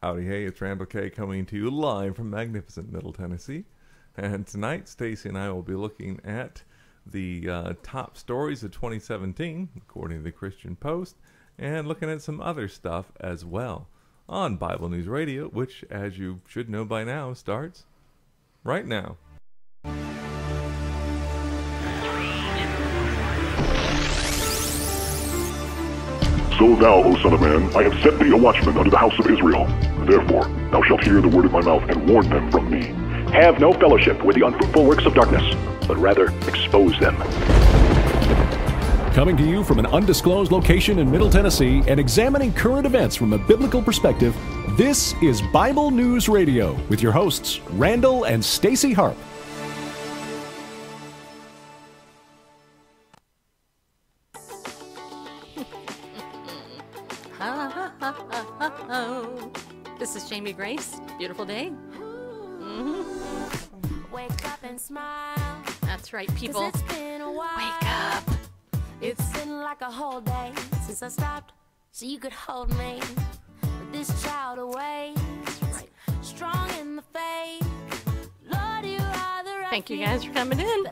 Howdy, hey, it's Randall K coming to you live from magnificent Middle Tennessee. And tonight, Stacy and I will be looking at the top stories of 2017, according to the Christian Post, and looking at some other stuff as well on Bible News Radio, which, as you should know by now, starts right now. So thou, O son of man, I have set thee a watchman unto the house of Israel. Therefore thou shalt hear the word of my mouth, and warn them from me. Have no fellowship with the unfruitful works of darkness, but rather expose them. Coming to you from an undisclosed location in Middle Tennessee and examining current events from a biblical perspective, this is Bible News Radio with your hosts, Randall and Stacy Harp. This is Jamie Grace. Beautiful day. Wake up and smile. That's right, people. It's been a while. Wake up. It's been like a whole day since I stopped so you could hold me. With this child away, strong in the faith. Lord, you are the Thank you guys for coming in.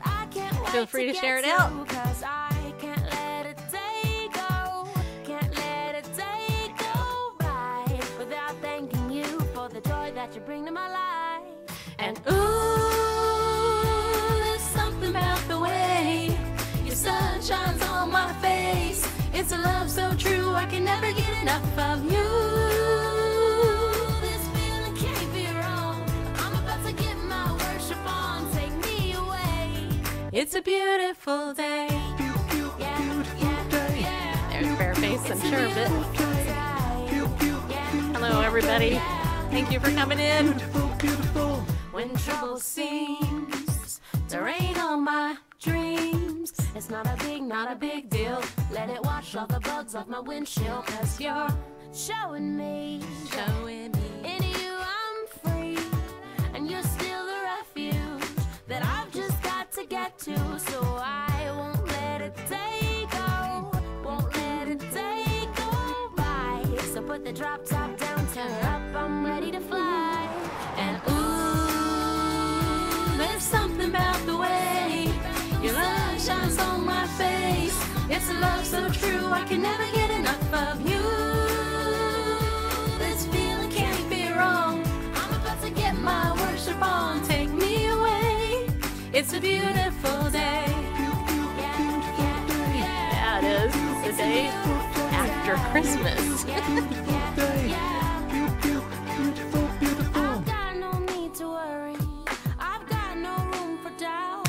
Feel free to share it out. Cause I can't let a day go. Can't let a day go by without thanking you for the joy that you bring to my life. And ooh, there's something about the way your sun shines on my face. It's a love so true, I can never get enough of you. This feeling can't be wrong. I'm about to get my worship on. Take me away. It's a beautiful day. There's Fairface and Sherbet. Hello, everybody. Thank you for coming in. When trouble seems to rain on my dreams, it's not a big deal. Let it wash all the bugs off my windshield. Cause you're showing me in you I'm free. And you're still the refuge that I've just got to get to. So I won't let it take go. Won't let it take go by. So put the drop top down, turn her up, I'm ready to fly. And ooh, there's something about the way your love shines on my face. It's a love so true, I can never get enough of you. This feeling can't be wrong. I'm about to get my worship on. Take me away. It's a beautiful day. Yeah, it is. It's the day after Christmas. I've got no need to worry. I've got no room for doubt.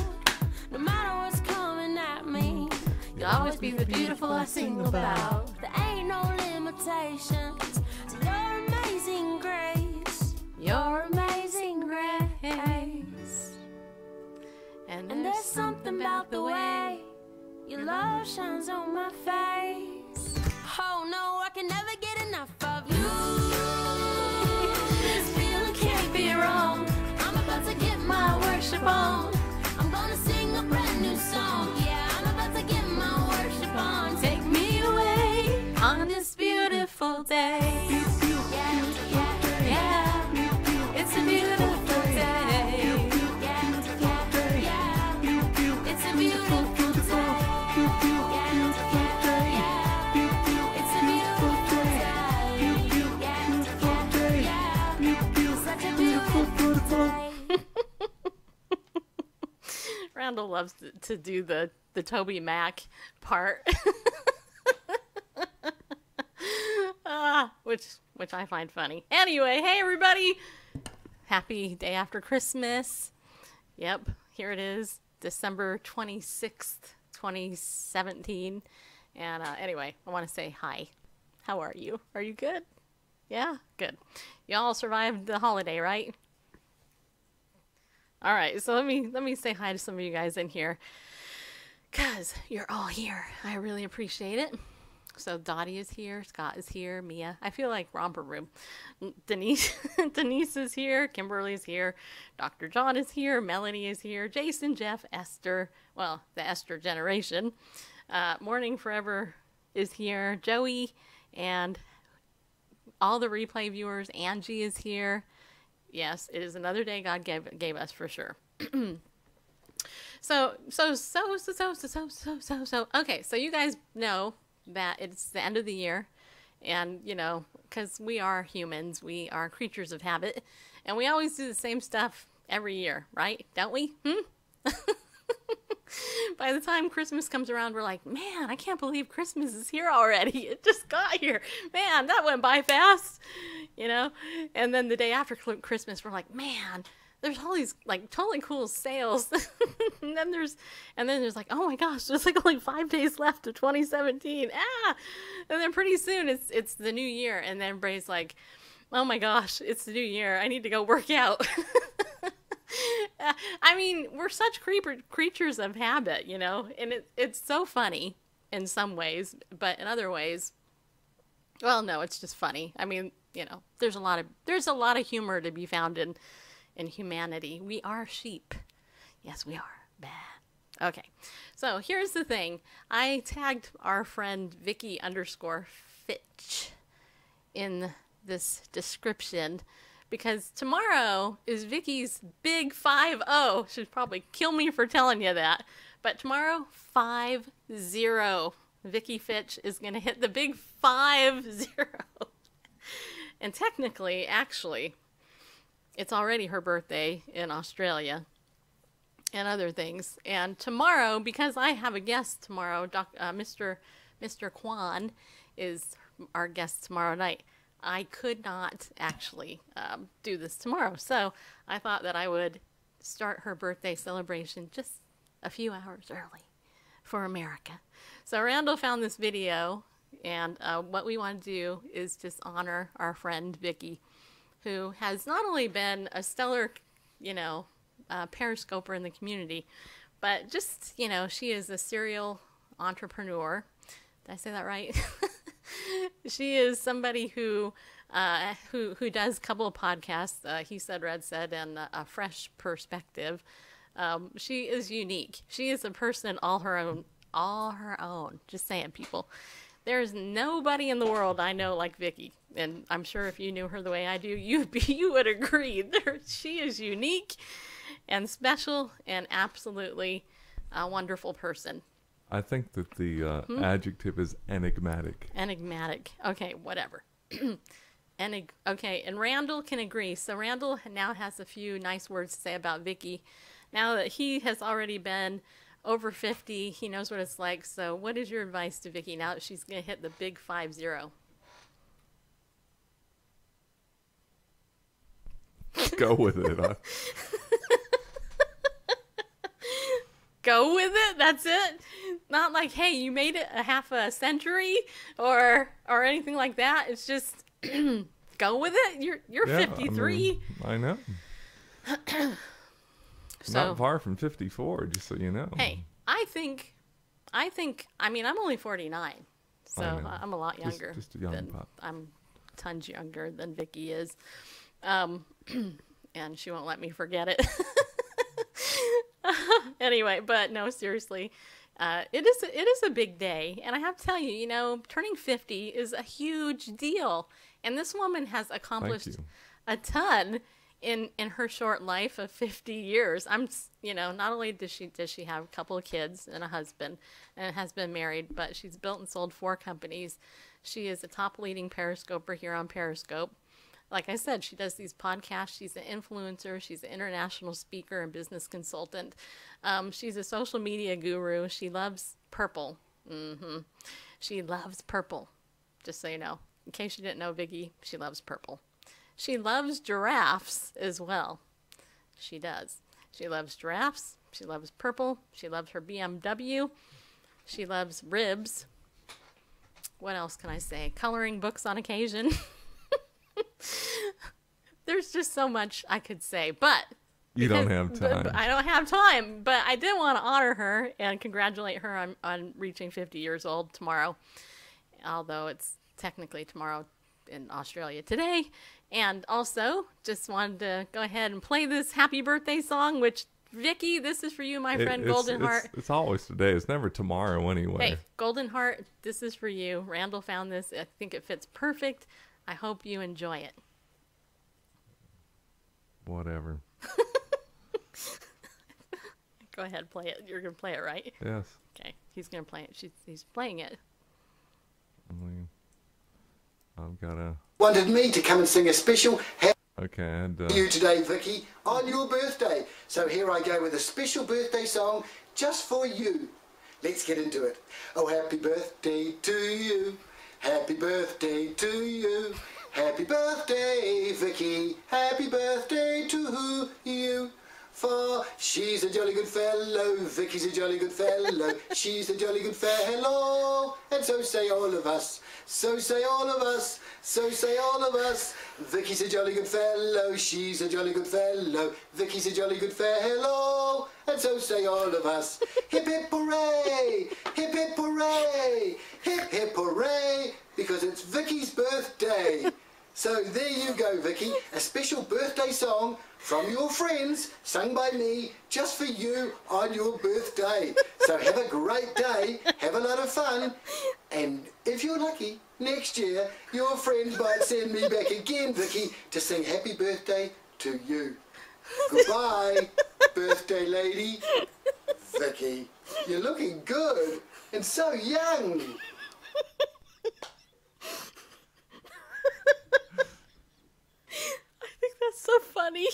No matter what's coming at me, You'll always be the beautiful I sing about. there ain't no limitations to your amazing grace. Your amazing grace. And there's something about the way your love shines on my face. Oh no, I can never get enough of you. This feeling can't be wrong. I'm about to get my worship on. I'm gonna sing a brand new song. Yeah, I'm about to get my worship on. Take me away on this beautiful day. Yeah, it's a beautiful day. It's a beautiful day. It's a beautiful day. Such a beautiful day. Randall loves to do the Toby Mac part. Which I find funny. Anyway, hey everybody! Happy day after Christmas. Yep, here it is, December 26th, 2017. And anyway, I want to say hi. How are you? Are you good? Yeah? Good. You all survived the holiday, right? All right, so let me say hi to some of you guys in here, because you're all here. I really appreciate it. So Dottie is here, Scott is here, Mia. I feel like Romper Room. Denise is here, Kimberly is here, Dr. John is here, Melanie is here, Jason, Jeff, Esther, well, the Esther generation. Morning Forever is here, Joey, and all the replay viewers. Angie is here. Yes, it is another day God gave us for sure. So, okay, so you guys know that it's the end of the year, and, you know, because we are humans, we are creatures of habit, and we always do the same stuff every year, right? Don't we? By the time Christmas comes around, we're like, man, I can't believe Christmas is here already. It just got here. Man, that went by fast, you know? And then the day after Christmas, we're like, man, there's all these like totally cool sales. and then there's like, oh my gosh, there's like only 5 days left of 2017. And then pretty soon it's the new year, and then everybody's like, oh my gosh, it's the new year. I need to go work out. I mean, we're such creatures of habit, you know, and it's so funny in some ways, but in other ways, well, no, it's just funny. I mean, you know, there's a lot of humor to be found in humanity. We are sheep. Yes, we are. Bad. Okay. So here's the thing. I tagged our friend Vicki _Fitch in this description because tomorrow is Vicki's big 5-0. She'd probably kill me for telling you that. But tomorrow, 5-0. Vicki Fitch is going to hit the big 5-0. And technically, actually, it's already her birthday in Australia and other things. And tomorrow, because I have a guest tomorrow, Mr. Kwan is our guest tomorrow night. I could not actually do this tomorrow. So I thought that I would start her birthday celebration just a few hours early for America. So Randall found this video, and what we want to do is just honor our friend Vicki, who has not only been a stellar, you know, periscoper in the community, but just, you know, she is a serial entrepreneur. Did I say that right? She is somebody who does a couple of podcasts, He Said, Red Said, and A Fresh Perspective. She is unique. She is a person all her own. Just saying, people. There's nobody in the world I know like Vicki, and I'm sure if you knew her the way I do, you would agree. She is unique and special and absolutely a wonderful person. I think that the adjective is enigmatic. Enigmatic. Okay, whatever. Okay, and Randall can agree. So Randall now has a few nice words to say about Vicki. Now that he has already been over 50, he knows what it's like. So what is your advice to Vicki now that she's going to hit the big 5-0? Go with it, huh? Go with it? That's it? Not like, hey, you made it a half a century or anything like that. It's just go with it. You're 53. I know. So, not far from 54, just so you know. Hey, I think I mean, I'm only 49. So I'm a lot younger. Just a young pop. I'm tons younger than Vicki is. And she won't let me forget it. Anyway, but no, seriously, it is a big day, and I have to tell you, you know, turning 50 is a huge deal, and this woman has accomplished a ton in her short life of 50 years. You know, not only does she have a couple of kids and a husband, and has been married, but she's built and sold 4 companies. She is a top leading periscoper here on Periscope. Like I said, she does these podcasts. She's an influencer. She's an international speaker and business consultant. She's a social media guru. She loves purple. She loves purple. Just so you know. In case you didn't know, Vicki, she loves purple. She loves giraffes as well. She does. She loves giraffes. She loves purple. She loves her BMW. She loves ribs. What else can I say? Coloring books on occasion. There's just so much I could say, but you don't have time. I don't have time, but I did want to honor her and congratulate her on reaching 50 years old tomorrow, although it's technically tomorrow in Australia today. And also just wanted to go ahead and play this happy birthday song, which, Vicki, this is for you, my friend, Golden Heart. It's always today. It's never tomorrow anyway. Hey, Golden Heart, this is for you. Randall found this. I think it fits perfect. I hope you enjoy it. Whatever. Go ahead, play it. You're going to play it, right? Yes. Okay, he's going to play it. He's playing it. I've got to... Wanted me to come and sing a special Okay, and... you today, Vicky, on your birthday. So here I go with a special birthday song just for you. Let's get into it. Oh, happy birthday to you. Happy birthday to you. Happy birthday, Vicky. Happy birthday to you. For she's a jolly good fellow, Vicky's a jolly good fellow, she's a jolly good fellow, and so say all of us, so say all of us, so say all of us. Vicky's a jolly good fellow, she's a jolly good fellow, Vicky's a jolly good fellow, and so say all of us. Hip hip hooray, hip hip hooray, hip hip hooray, because it's Vicky's birthday. So there you go, Vicky, a special birthday song from your friends, sung by me, just for you on your birthday. So have a great day, have a lot of fun, and if you're lucky, next year, your friends might send me back again, Vicky, to sing happy birthday to you. Goodbye, birthday lady. Vicky, you're looking good and so young. That's so funny.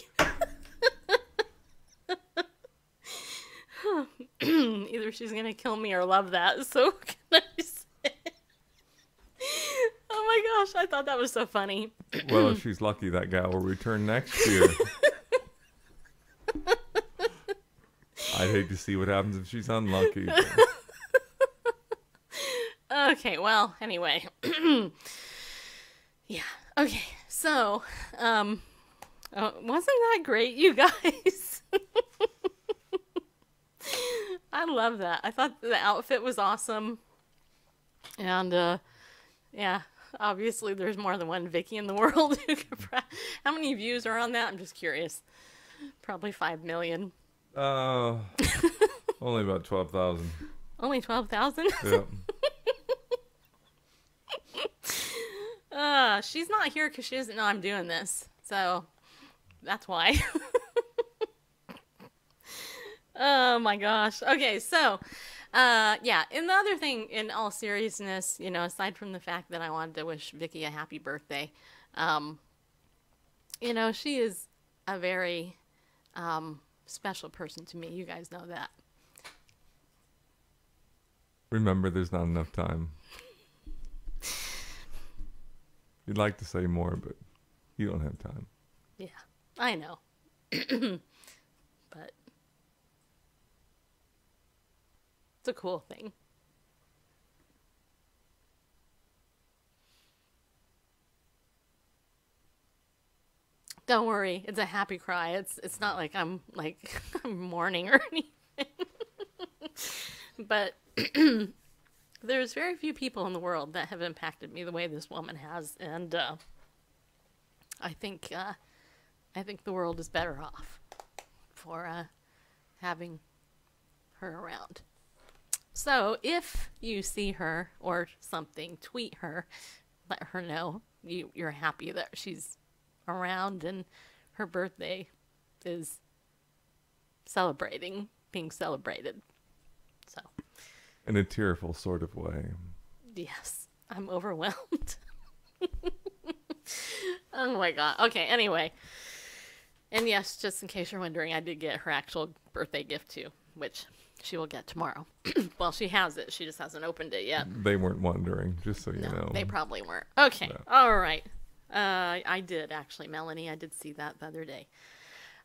Either she's gonna kill me or love that. So can I say? Oh my gosh, I thought that was so funny. Well, if she's lucky, that guy will return next year. I'd hate to see what happens if she's unlucky. But... Okay, well, anyway. Yeah. Okay, so, wasn't that great, you guys? I love that. I thought the outfit was awesome. And, yeah, obviously there's more than one Vicky in the world. How many views are on that? I'm just curious. Probably 5 million. Only about 12,000. Only 12,000? Yeah. She's not here because she doesn't know I'm doing this. So, that's why. Oh my gosh. Okay, so, yeah, and the other thing, in all seriousness, you know, aside from the fact that I wanted to wish Vicky a happy birthday, you know, she is a very, special person to me. You guys know that. Remember, there's not enough time. You'd like to say more, but you don't have time. Yeah, I know. But it's a cool thing. Don't worry, it's a happy cry. It's not like I'm I'm mourning or anything. But there's very few people in the world that have impacted me the way this woman has, and I think the world is better off for having her around. So if you see her or something, tweet her, let her know you're happy that she's around and her birthday is being celebrated. So, in a tearful sort of way. Yes, I'm overwhelmed. Oh my god. Okay, anyway. And yes, just in case you're wondering, I did get her actual birthday gift too, which she will get tomorrow. Well, she has it. She just hasn't opened it yet. They weren't wondering, just so you No, know. they probably weren't. Okay. Yeah. All right. I did actually, Melanie. I did see that the other day.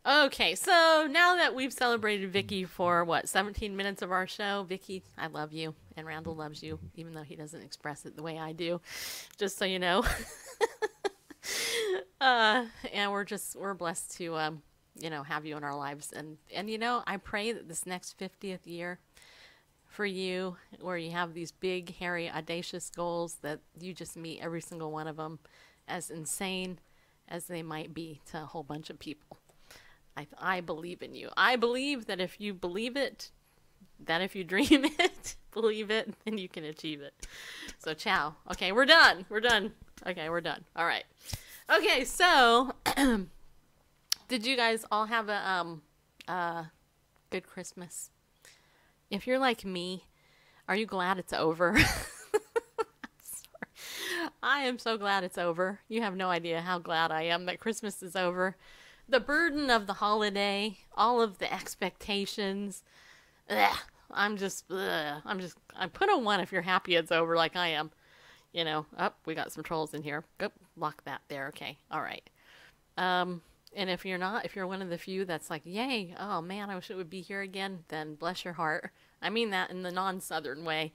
Okay, so now that we've celebrated Vicky for, 17 minutes of our show, Vicky, I love you, and Randall loves you, even though he doesn't express it the way I do, just so you know. And we're blessed to, have you in our lives. And, I pray that this next 50th year for you, where you have these big, hairy, audacious goals, that you just meet every single one of them, as insane as they might be to a whole bunch of people. I believe in you. I believe that if you believe it, that if you dream it, believe it, then you can achieve it. So, ciao. Okay, we're done. We're done. Okay, we're done. All right. Okay, so did you guys all have a good Christmas? If you're like me, are you glad it's over? I am so glad it's over. You have no idea how glad I am that Christmas is over. The burden of the holiday, all of the expectations. Ugh, I put a 1 if you're happy it's over like I am. You know, we got some trolls in here. Go, lock that there. Okay. All right. And if you're not, if you're one of the few that's like, yay, oh man, I wish it would be here again, then bless your heart. I mean that in the non-Southern way.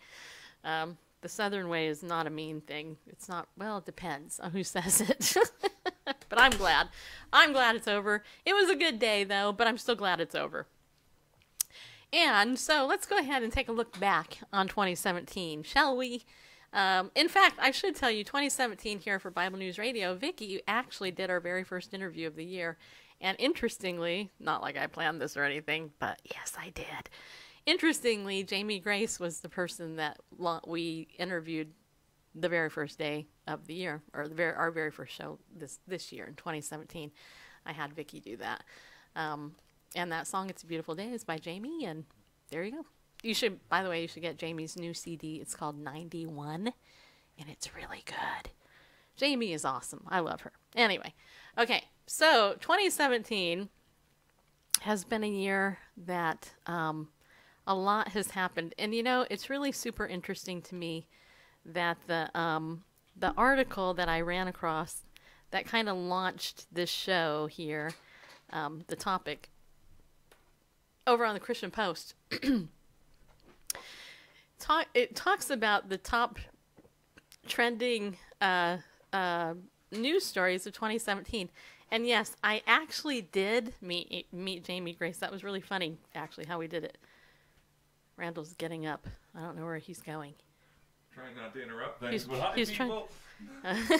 The Southern way is not a mean thing. It's not, well, it depends on who says it. But I'm glad. I'm glad it's over. It was a good day, though, but I'm still glad it's over. And so let's go ahead and take a look back on 2017, shall we? In fact, I should tell you, 2017 here for Bible News Radio, Vicki actually did our very first interview of the year. And interestingly, not like I planned this or anything, but yes, I did. Interestingly, Jamie Grace was the person that we interviewed the very first day of the year, or our very first show this year in 2017. I had Vicki do that. And that song, It's a Beautiful Day, is by Jamie, and there you go. You should, by the way, you should get Jamie's new CD. It's called 91, and it's really good. Jamie is awesome. I love her. Anyway, okay, so 2017 has been a year that a lot has happened. And, you know, it's really super interesting to me that the article that I ran across that kind of launched this show here, the topic, over on the Christian Post, it talks about the top trending news stories of 2017. And yes, I actually did meet Jamie Grace. That was really funny, actually, how we did it. Randall's getting up. I don't know where he's going. Trying not to interrupt things. He's people. You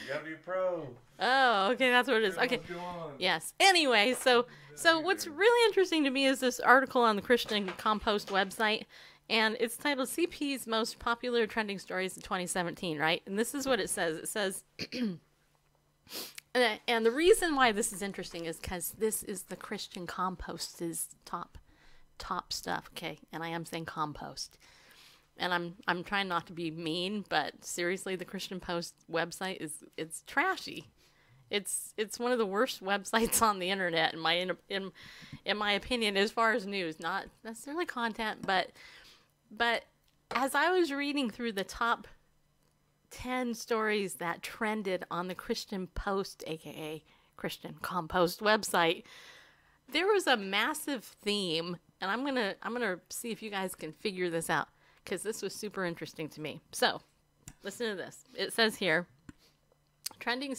gotta be pro. Oh, okay, that's what it is. Okay. Yes. Anyway, so what's really interesting to me is this article on the Christian Compost website, and it's titled CP's Most Popular Trending Stories of 2017, right? And this is what it says. It says, and the reason why this is interesting is because this is the Christian Compost's top stuff, okay? And I am saying compost. And I'm trying not to be mean, but seriously, the Christian Post website it's trashy. It's one of the worst websites on the internet in my opinion, as far as news, not necessarily content, but as I was reading through the top 10 stories that trended on the Christian Post, aka Christian Compost website, there was a massive theme, and I'm gonna see if you guys can figure this out, because this was super interesting to me. So, listen to this. It says here, trending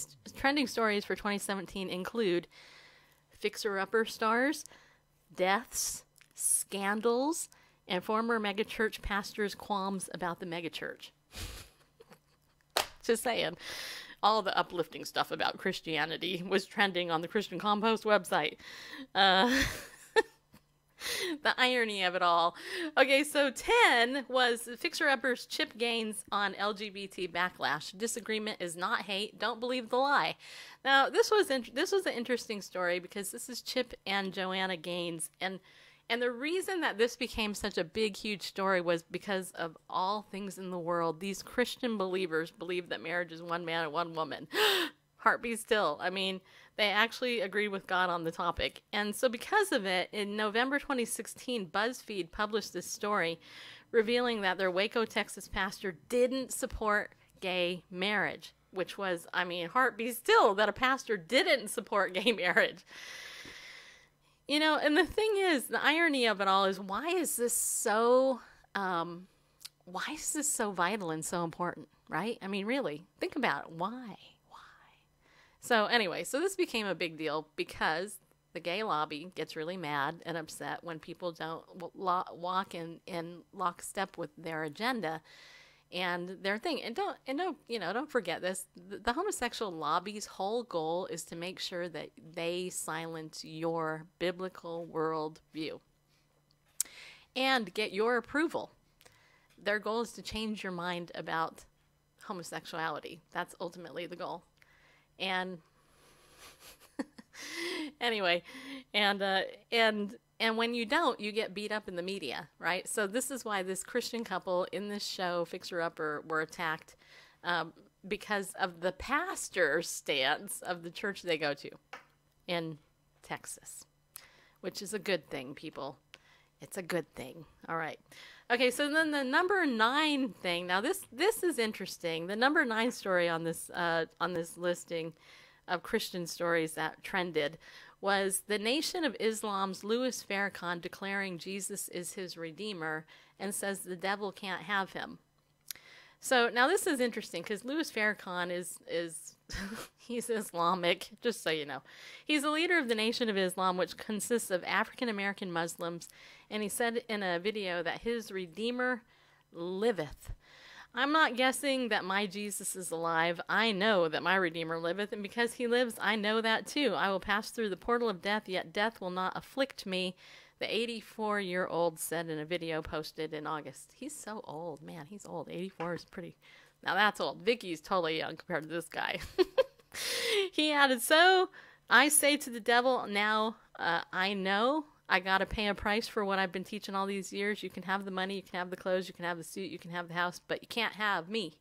stories for 2017 include fixer-upper stars, deaths, scandals, and former megachurch pastors' qualms about the megachurch. Just saying. All the uplifting stuff about Christianity was trending on the Christian Compost website. The irony of it all. Okay, so 10 was fixer-uppers Chip Gaines on LGBT backlash. Disagreement is not hate. Don't believe the lie. Now, this was an interesting story because this is Chip and Joanna Gaines, and the reason that this became such a big, huge story was because of all things in the world. These Christian believers believe that marriage is one man and one woman. Heart be still. I mean, they actually agreed with God on the topic. And so because of it, in November 2016, BuzzFeed published this story revealing that their Waco, Texas pastor didn't support gay marriage, which was, I mean, heart be still that a pastor didn't support gay marriage. You know, and the thing is, the irony of it all is, why is this so vital and so important, right? I mean, really, think about it. Why? So anyway, so this became a big deal because the gay lobby gets really mad and upset when people don't walk in lockstep with their agenda. and their thing. And don't forget this. The homosexual lobby's whole goal is to make sure that they silence your biblical worldview and get your approval. Their goal is to change your mind about homosexuality. That's ultimately the goal. And anyway, and when you don't, you get beat up in the media, right? So this is why this Christian couple in this show, Fixer Upper, were attacked because of the pastor's stance of the church they go to in Texas, which is a good thing, people. It's a good thing. All right. Okay, so then the number 9 thing. Now this is interesting. The number 9 story on this listing of Christian stories that trended was the Nation of Islam's Louis Farrakhan declaring Jesus is his redeemer and says the devil can't have him. So now this is interesting because Louis Farrakhan is he's Islamic, just so you know. He's the leader of the Nation of Islam, which consists of African-American Muslims, and he said in a video that his Redeemer liveth. I'm not guessing that my Jesus is alive. I know that my Redeemer liveth, and because he lives, I know that too. I will pass through the portal of death, yet death will not afflict me, the 84-year-old said in a video posted in August. He's so old. Man, he's old. 84 is pretty... Now that's old. Vicky's totally young compared to this guy. He added, so I say to the devil, now I know I got to pay a price for what I've been teaching all these years. You can have the money, you can have the clothes, you can have the suit, you can have the house, but you can't have me.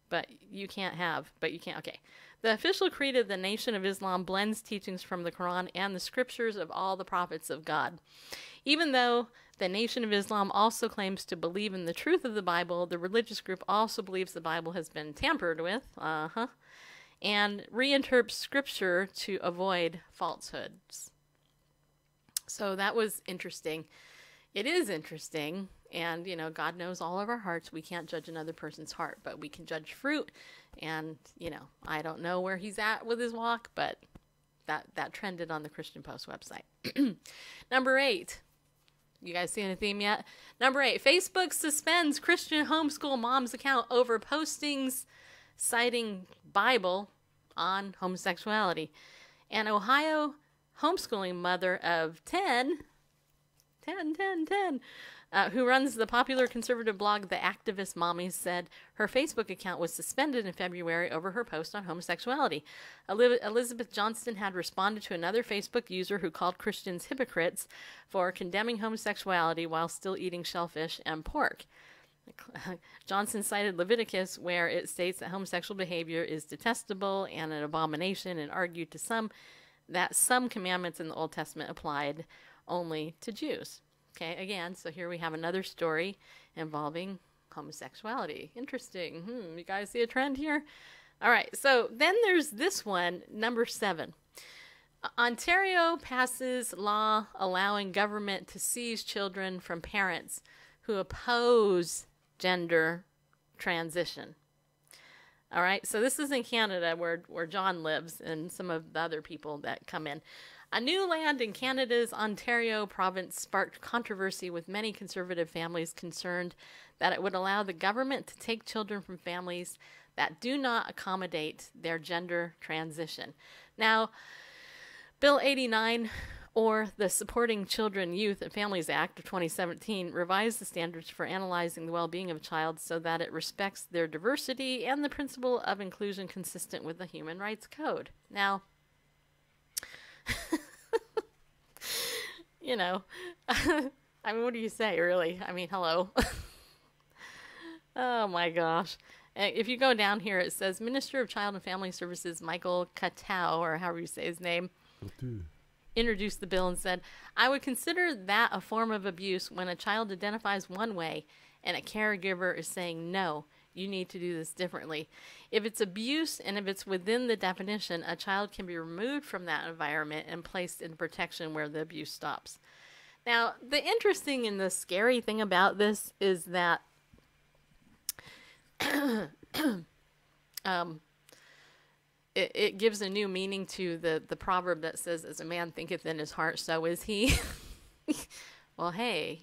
But you can't. Okay. The official creed of the Nation of Islam blends teachings from the Quran and the scriptures of all the prophets of God. Even though the Nation of Islam also claims to believe in the truth of the Bible, the religious group also believes the Bible has been tampered with, and reinterprets scripture to avoid falsehoods. So that was interesting. It is interesting, and, God knows all of our hearts. We can't judge another person's heart, but we can judge fruit, and, I don't know where he's at with his walk, but that trended on the Christian Post website. Number 8. You guys seeing a theme yet? Number 8. Facebook suspends Christian homeschool mom's account over postings citing Bible on homosexuality. An Ohio homeschooling mother of 10, who runs the popular conservative blog The Activist Mommies, said her Facebook account was suspended in February over her post on homosexuality. Elizabeth Johnston had responded to another Facebook user who called Christians hypocrites for condemning homosexuality while still eating shellfish and pork. Johnson cited Leviticus, where it states that homosexual behavior is detestable and an abomination, and argued that some commandments in the Old Testament applied only to Jews. Okay, again, so here we have another story involving homosexuality. Interesting. You guys see a trend here? All right, so then there's this one, number 7. Ontario passes law allowing government to seize children from parents who oppose gender transition. All right, so this is in Canada where John lives and some of the other people that come in. A new land in Canada's Ontario province sparked controversy with many conservative families concerned that it would allow the government to take children from families that do not accommodate their gender transition. Now, Bill 89, or the Supporting Children, Youth, and Families Act of 2017, revised the standards for analyzing the well-being of a child so that it respects their diversity and the principle of inclusion consistent with the Human Rights Code. Now, I mean, what do you say, really? I mean, hello. Oh, my gosh. If you go down here, it says Minister of Child and Family Services Michael Katau, or however you say his name, introduced the bill and said, I would consider that a form of abuse when a child identifies one way and a caregiver is saying, no, you need to do this differently. If it's abuse and if it's within the definition, a child can be removed from that environment and placed in protection where the abuse stops. Now, the interesting and the scary thing about this is that it gives a new meaning to the proverb that says, as a man thinketh in his heart, so is he. Well, hey,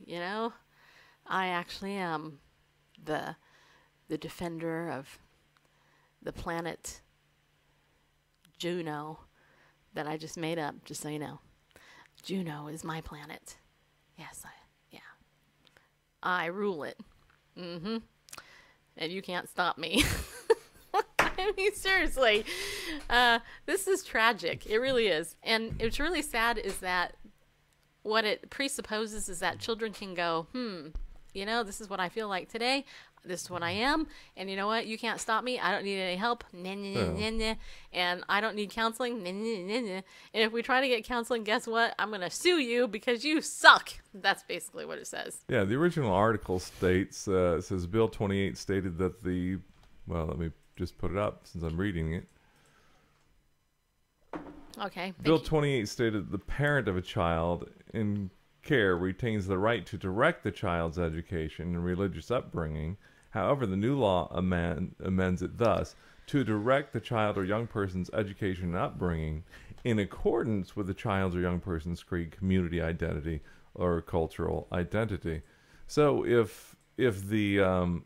I actually am the the defender of the planet Juno that I just made up, just so you know. Juno is my planet. Yes, I rule it. And you can't stop me. I mean, seriously, this is tragic. It really is. And it's really sad is that what it presupposes is that children can go, you know, this is what I feel like today. This is what I am. And you know what? You can't stop me. I don't need any help. And I don't need counseling. And if we try to get counseling, guess what? I'm going to sue you because you suck. That's basically what it says. Yeah, the original article states, it says Bill 28 stated that well, let me just put it up since I'm reading it. Okay. Bill 28 stated the parent of a child in care retains the right to direct the child's education and religious upbringing. However, the new law amends it thus: to direct the child or young person's education and upbringing in accordance with the child's or young person's creed, community identity, or cultural identity. So if the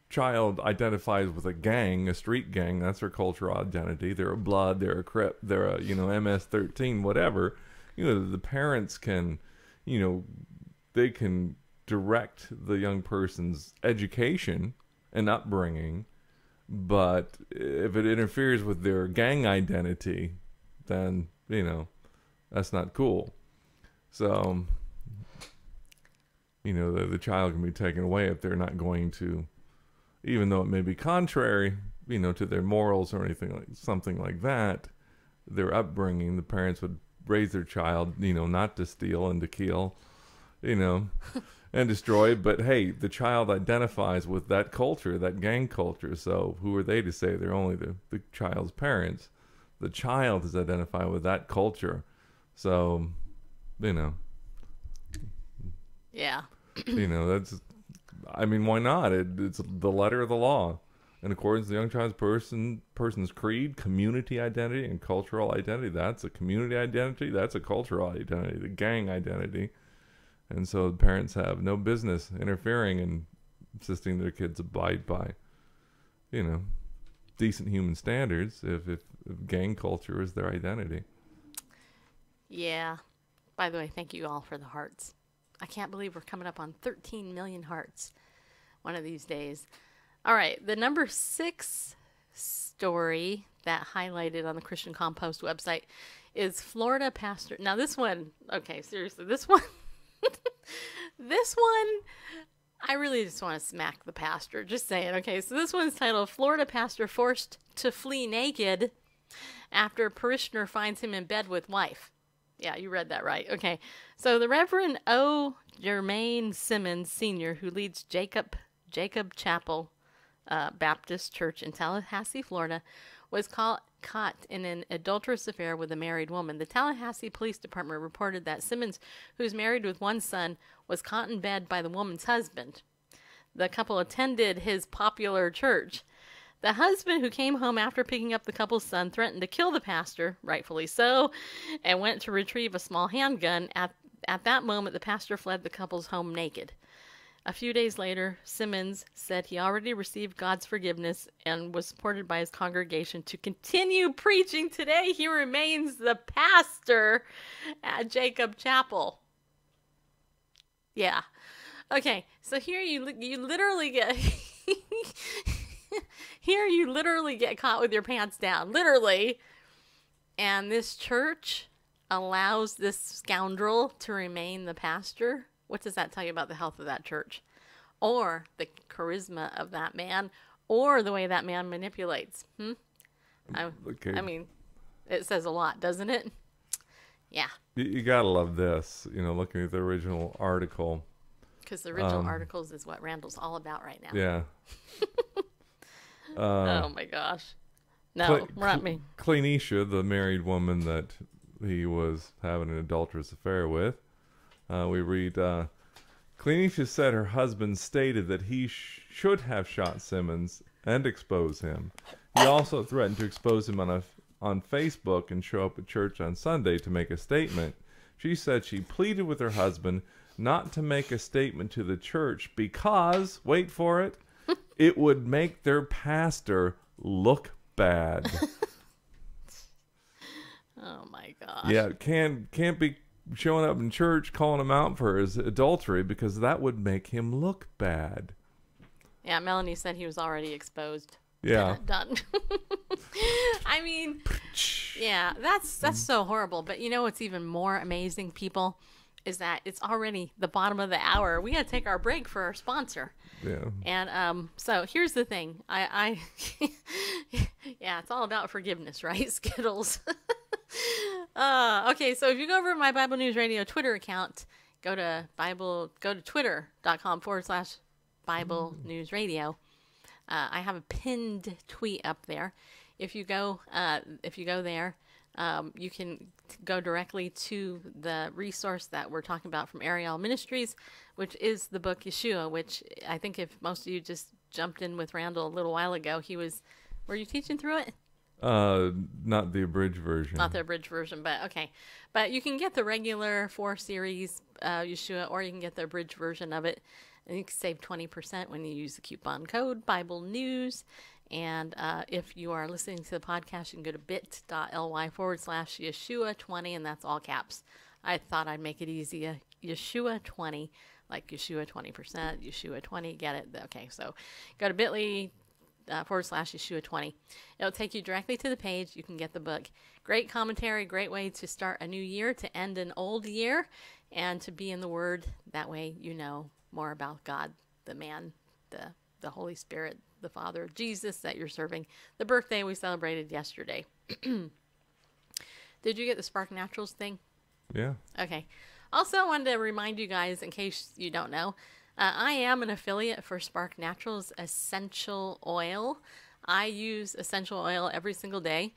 child identifies with a gang, a street gang, that's their cultural identity. They're a Blood, they're a Crip, they're a MS-13, whatever. The parents can, they can direct the young person's education and upbringing, but if it interferes with their gang identity, then that's not cool. So the child can be taken away if they're not going to, even though it may be contrary, to their morals or something like that, their upbringing. The parents would raise their child, not to steal and to kill, and destroy. But hey, the child identifies with that culture, that gang culture. So who are they to say they're only the child's parents? The child is identified with that culture. So, yeah. That's, why not? It's the letter of the law. In accordance with the young child's person's creed, community identity, and cultural identity. That's a community identity. That's a cultural identity, the gang identity. And so the parents have no business interfering and insisting their kids abide by, decent human standards if gang culture is their identity. Yeah. By the way, thank you all for the hearts. I can't believe we're coming up on 13 million hearts one of these days. All right, the number 6 story that highlighted on the Christian Compost website is Florida pastor. Now this one, okay, seriously, this one, I really just want to smack the pastor, just saying. Okay, so this one's titled Florida Pastor Forced to Flee Naked After Parishioner Finds Him in Bed with Wife. Yeah, you read that right. Okay, so the Reverend O. Jermaine Simmons Sr., who leads Jacob Chapel Baptist Church in Tallahassee, Florida, was caught in an adulterous affair with a married woman. The Tallahassee Police Department reported that Simmons, who's married with one son, was caught in bed by the woman's husband. The couple attended his popular church. The husband, who came home after picking up the couple's son, threatened to kill the pastor, rightfully so, and went to retrieve a small handgun. At that moment, the pastor fled the couple's home naked. A few days later, Simmons said he already received God's forgiveness and was supported by his congregation to continue preaching. Today, he remains the pastor at Jacob Chapel. Yeah. Okay, so here you literally get... Here you literally get caught with your pants down. Literally. And this church allows this scoundrel to remain the pastor. What does that tell you about the health of that church? Or the charisma of that man? Or the way that man manipulates? Okay. I mean, it says a lot, doesn't it? Yeah. You gotta love this, looking at the original article. Because the original articles is what Randall's all about right now. Yeah. Oh my gosh. No, not me. Cleanisha, the married woman that he was having an adulterous affair with, we read, Cleanisha said her husband stated that he should have shot Simmons and expose him. He also threatened to expose him on Facebook and show up at church on Sunday to make a statement. She said she pleaded with her husband not to make a statement to the church because, wait for it, it would make their pastor look bad. Oh my gosh. Yeah, can't be showing up in church calling him out for his adultery because that would make him look bad. Yeah, Melanie said he was already exposed. Yeah. Done. I mean, yeah, that's so horrible. But you know what's even more amazing, people, is that it's already the bottom of the hour. We got to take our break for our sponsor. Yeah. And so here's the thing. I yeah, it's all about forgiveness, right? Skittles. Okay, so if you go over to my Bible News Radio Twitter account, go to twitter.com/Bible News Radio. I have a pinned tweet up there. If you go there, you can go directly to the resource that we're talking about from Ariel Ministries, which is the book Yeshua, which I think if most of you just jumped in with Randall a little while ago, were you teaching through it? Not the abridged version. Not the abridged version, but okay. But you can get the regular 4-series Yeshua, or you can get the abridged version of it. And you can save 20% when you use the coupon code Bible News. And if you are listening to the podcast, you can go to bit.ly/Yeshua20, and that's all caps. I thought I'd make it easy. Yeshua20, like Yeshua 20%, Yeshua20, get it? Okay, so go to bit.ly/Yeshua20. It'll take you directly to the page. You can get the book. Great commentary, great way to start a new year, to end an old year, and to be in the Word. That way you know more about God, the man, the Holy Spirit, the Father, Jesus that you're serving, the birthday we celebrated yesterday. Did you get the Spark Naturals thing? Yeah. Okay. Also, I wanted to remind you guys, in case you don't know, I am an affiliate for Spark Naturals Essential Oil. I use essential oil every single day.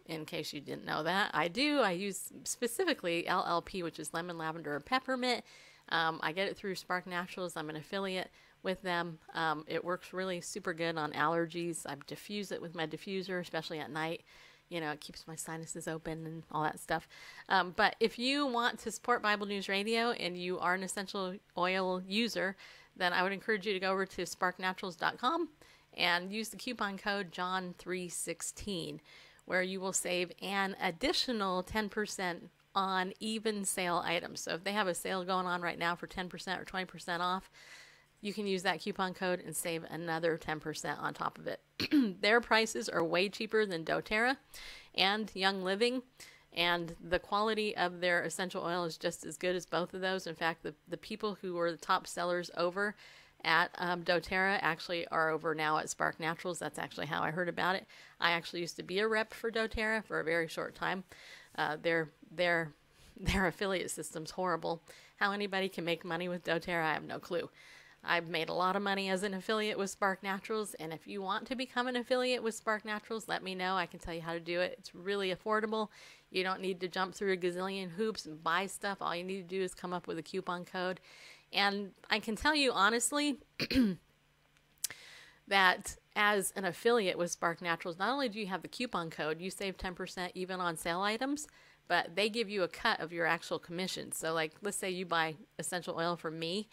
In case you didn't know that, I do. I use specifically LLP, which is lemon, lavender, and peppermint. I get it through Spark Naturals. I'm an affiliate with them. It works really super good on allergies. I diffuse it with my diffuser, especially at night. You know, it keeps my sinuses open and all that stuff. But if you want to support Bible News Radio and you are an essential oil user, then I would encourage you to go over to sparknaturals.com and use the coupon code John316, where you will save an additional 10% on even sale items. So if they have a sale going on right now for 10% or 20% off, you can use that coupon code and save another 10% on top of it. Their prices are way cheaper than doTERRA and Young Living, and the quality of their essential oil is just as good as both of those. In fact, the people who were the top sellers over at doTERRA actually are over now at Spark Naturals. That's actually how I heard about it. I actually used to be a rep for doTERRA for a very short time. Their affiliate system's horrible. How anybody can make money with doTERRA, I have no clue. I've made a lot of money as an affiliate with Spark Naturals, and if you want to become an affiliate with Spark Naturals, let me know. I can tell you how to do it. It's really affordable. You don't need to jump through a gazillion hoops and buy stuff. All you need to do is come up with a coupon code. And I can tell you honestly that as an affiliate with Spark Naturals, not only do you have the coupon code, you save 10% even on sale items, but they give you a cut of your actual commission. So like, let's say you buy essential oil from me.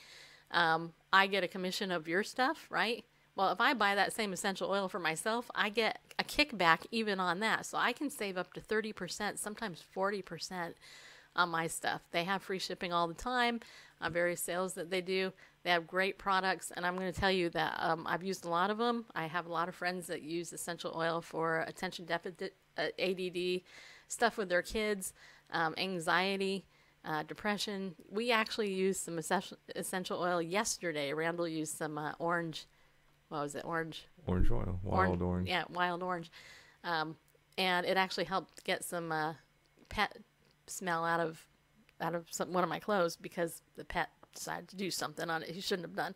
I get a commission of your stuff, right? Well, if I buy that same essential oil for myself, I get a kickback even on that. So I can save up to 30%, sometimes 40% on my stuff. They have free shipping all the time on various sales that they do. They have great products, and I'm going to tell you that I've used a lot of them. I have a lot of friends that use essential oil for attention deficit, ADD, stuff with their kids, anxiety, depression. We actually used some essential oil yesterday. Randall used some orange, what was it? Orange oil, wild orange. Yeah, wild orange. And it actually helped get some pet smell out of one of my clothes because the pet decided to do something on it he shouldn't have done.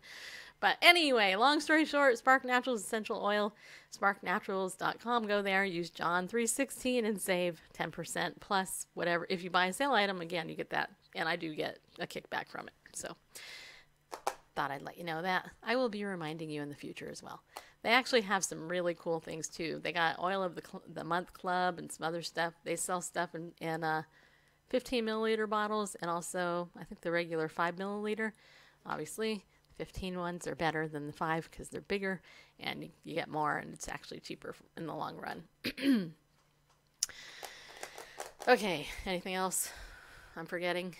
But anyway, long story short, Spark Naturals Essential Oil, sparknaturals.com. Go there, use John316 and save 10% plus whatever. If you buy a sale item, again, you get that. And I do get a kickback from it. So thought I'd let you know that. I will be reminding you in the future as well. They actually have some really cool things too. They got Oil of the Month Club and some other stuff. They sell stuff in 15 milliliter bottles, and also I think the regular 5 milliliter. Obviously, 15 ones are better than the 5 because they're bigger and you get more, and it's actually cheaper in the long run. Okay, anything else I'm forgetting?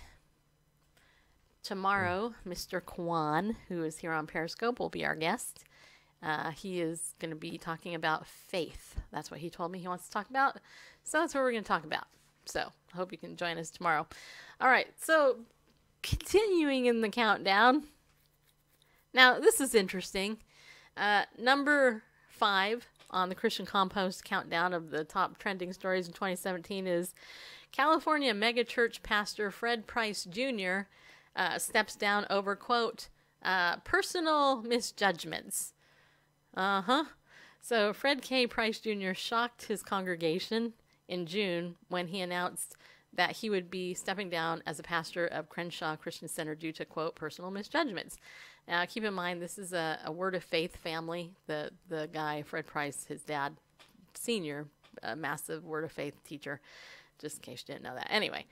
Tomorrow, Mr. Kwan, who is here on Periscope, will be our guest. He is going to be talking about faith. That's what he told me he wants to talk about. So that's what we're going to talk about. So I hope you can join us tomorrow. All right, so continuing in the countdown. Now, this is interesting. Number 5 on the Christian Compost countdown of the top trending stories in 2017 is California megachurch pastor Fred Price Jr. Steps down over, quote, personal misjudgments. So Fred K. Price Jr. shocked his congregation in June when he announced that he would be stepping down as a pastor of Crenshaw Christian Center due to, quote, personal misjudgments. Now, keep in mind, this is a Word of Faith family. The guy, Fred Price, his dad, senior, a massive Word of Faith teacher, just in case you didn't know that. Anyway,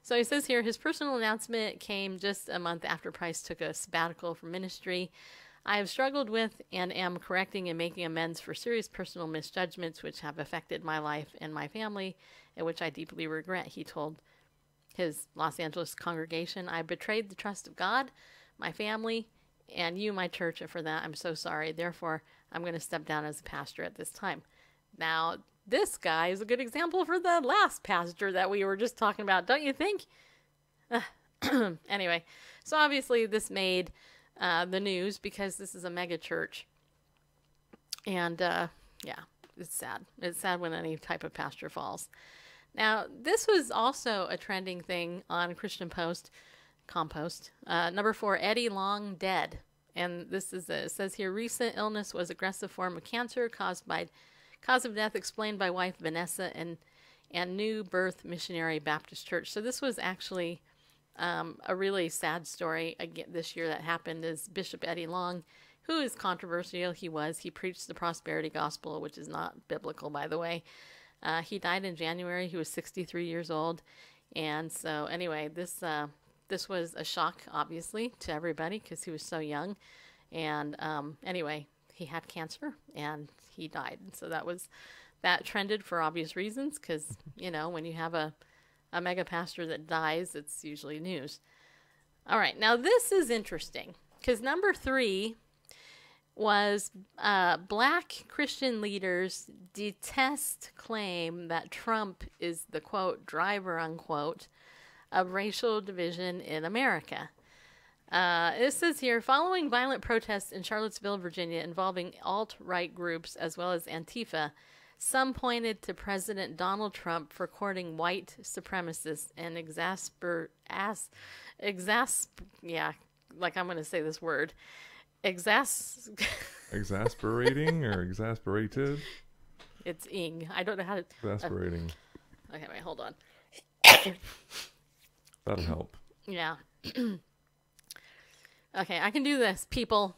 so he says here, his personal announcement came just a month after Price took a sabbatical from ministry. I have struggled with and am correcting and making amends for serious personal misjudgments which have affected my life and my family, and which I deeply regret, he told his Los Angeles congregation. I betrayed the trust of God, my family, and you, my church, and for that I'm so sorry. Therefore, I'm going to step down as a pastor at this time. Now, this guy is a good example for the last pastor that we were just talking about, don't you think? Anyway, so obviously this made the news because this is a mega church. And, yeah, it's sad. It's sad when any type of pastor falls. Now, this was also a trending thing on Christian Compost. Number 4, Eddie Long dead. And this is it says here, recent illness was aggressive form of cancer cause of death explained by wife Vanessa and New Birth Missionary Baptist Church. So this was actually a really sad story again this year that happened. Is Bishop Eddie Long, who is controversial. He preached the prosperity gospel, which is not biblical, by the way. He died in January. He was 63 years old. And so anyway, this was a shock, obviously, to everybody because he was so young. And anyway, he had cancer and he died. So that trended for obvious reasons because, you know, when you have a mega pastor that dies, it's usually news. All right, now this is interesting because number 3 was black Christian leaders detest claim that Trump is the, quote, driver, unquote, of racial division in America. It says here, following violent protests in Charlottesville, Virginia, involving alt-right groups as well as Antifa, some pointed to President Donald Trump for courting white supremacists and Exasperating or exasperated? It's ing. I don't know how to... Exasperating. Okay, wait, hold on. That'll help. Yeah. Okay, I can do this, people.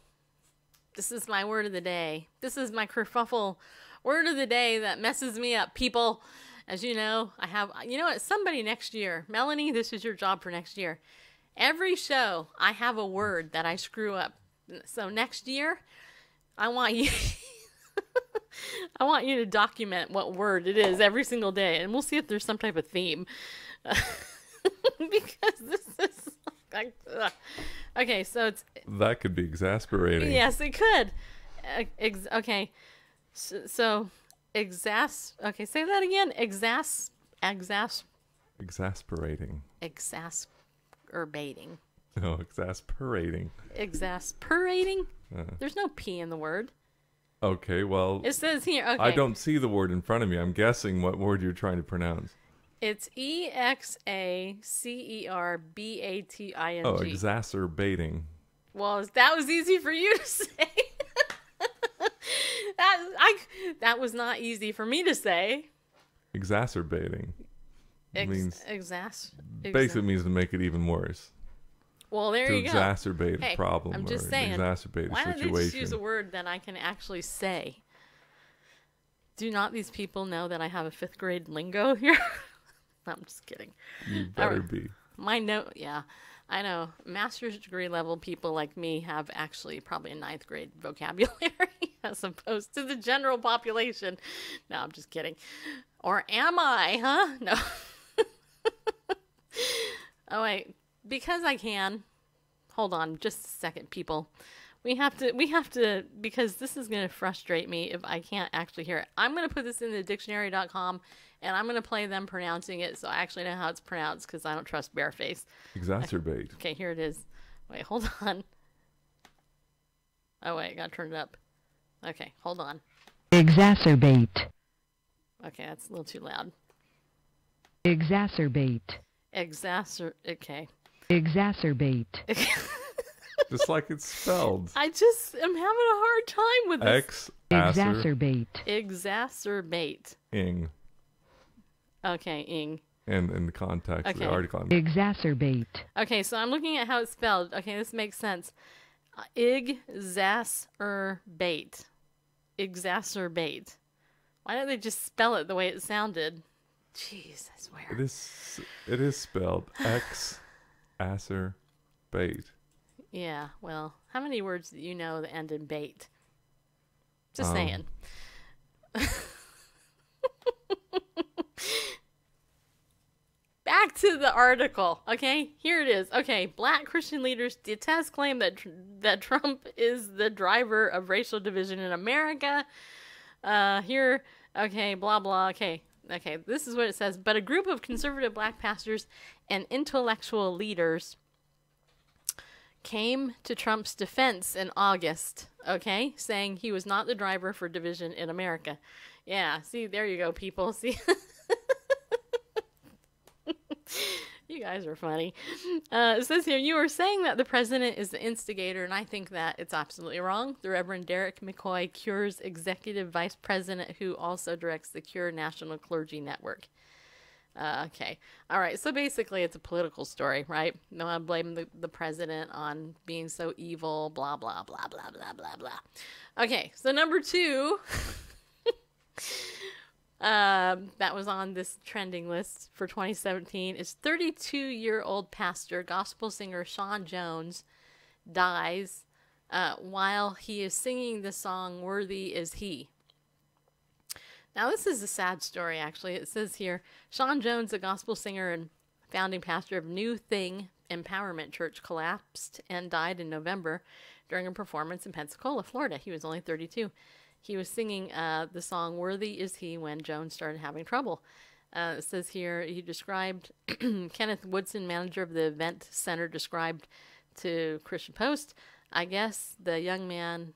This is my word of the day. This is my kerfuffle word of the day that messes me up, people. As you know, I have... You know what? Somebody next year... Melanie, this is your job for next year. Every show, I have a word that I screw up. So next year, I want you... I want you to document what word it is every single day, and we'll see if there's some type of theme. Because this is like, okay, so it's... That could be exasperating. Yes, it could. Okay, so okay, say that again. Exasperating. Exacerbating. No, exasperating. Exasperating? There's no P in the word. Okay, well... It says here, okay. I don't see the word in front of me. I'm guessing what word you're trying to pronounce. It's EXACERBATING. Oh, exacerbating. Well, that was easy for you to say. That was not easy for me to say. Exacerbating. Basically means to make it even worse. Well, there you go. To exacerbate a problem I'm just or saying, exacerbate a why situation. don't they just use a word that I can actually say? Do not these people know that I have a 5th grade lingo here? I'm just kidding. You better be. My note, yeah, I know. Master's degree level people like me have actually probably a 9th grade vocabulary as opposed to the general population. No, I'm just kidding. Or am I, huh? No. Oh, wait. Because I can. Hold on just a second, people. We have to, because this is going to frustrate me if I can't actually hear it. I'm going to put this in the dictionary.com, and I'm going to play them pronouncing it so I actually know how it's pronounced because I don't trust bareface. Exacerbate. Okay, here it is. Wait, hold on. Oh, wait, I got to turn it up. Okay, hold on. Exacerbate. Okay, that's a little too loud. Exacerbate. Okay. Exacerbate. Just like it's spelled. I just am having a hard time with this. Exacerbate. Exacerbate. Ing. Okay, ing. And in the context of the article. Exacerbate. Okay, so I'm looking at how it's spelled. Okay, this makes sense. Exacerbate. Exacerbate. Why don't they just spell it the way it sounded? Jeez, I swear. It is spelled ex-acer-bate. Yeah, well, how many words do you know that end in bait? Just saying. Back to the article, okay? Here it is. Okay, black Christian leaders detest claim that Trump is the driver of racial division in America. Okay, blah, blah, okay, this is what it says. But a group of conservative black pastors and intellectual leaders came to Trump's defense in August, okay, saying he was not the driver for division in America. Yeah, see, there you go, people. See? You guys are funny. It says here, you are saying that the president is the instigator, and I think that it's absolutely wrong. The Reverend Derek McCoy, Cure's executive vice president, who also directs the Cure National Clergy Network. Okay. All right. So basically, it's a political story, right? No, I blame the president on being so evil, blah, blah, blah, blah, blah, blah, blah. Okay. So number 2, that was on this trending list for 2017 is 32-year-old pastor, gospel singer Sean Jones dies while he is singing the song Worthy Is He. Now, this is a sad story, actually. It says here, Sean Jones, a gospel singer and founding pastor of New Thing Empowerment Church, collapsed and died in November during a performance in Pensacola, Florida. He was only 32. He was singing the song Worthy Is He when Jones started having trouble. It says here, he described, Kenneth Woodson, manager of the event center, described to Christian Post, I guess the young man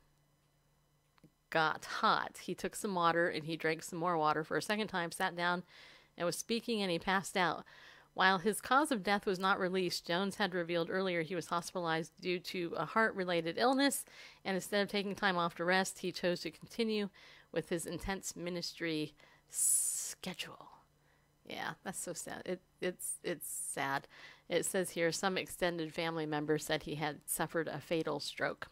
got hot. He took some water and he drank some more water for a second time, sat down and was speaking, and he passed out. While his cause of death was not released, Jones had revealed earlier he was hospitalized due to a heart-related illness, and instead of taking time off to rest, he chose to continue with his intense ministry schedule. Yeah, that's so sad. It's sad. It says here, some extended family members said he had suffered a fatal stroke.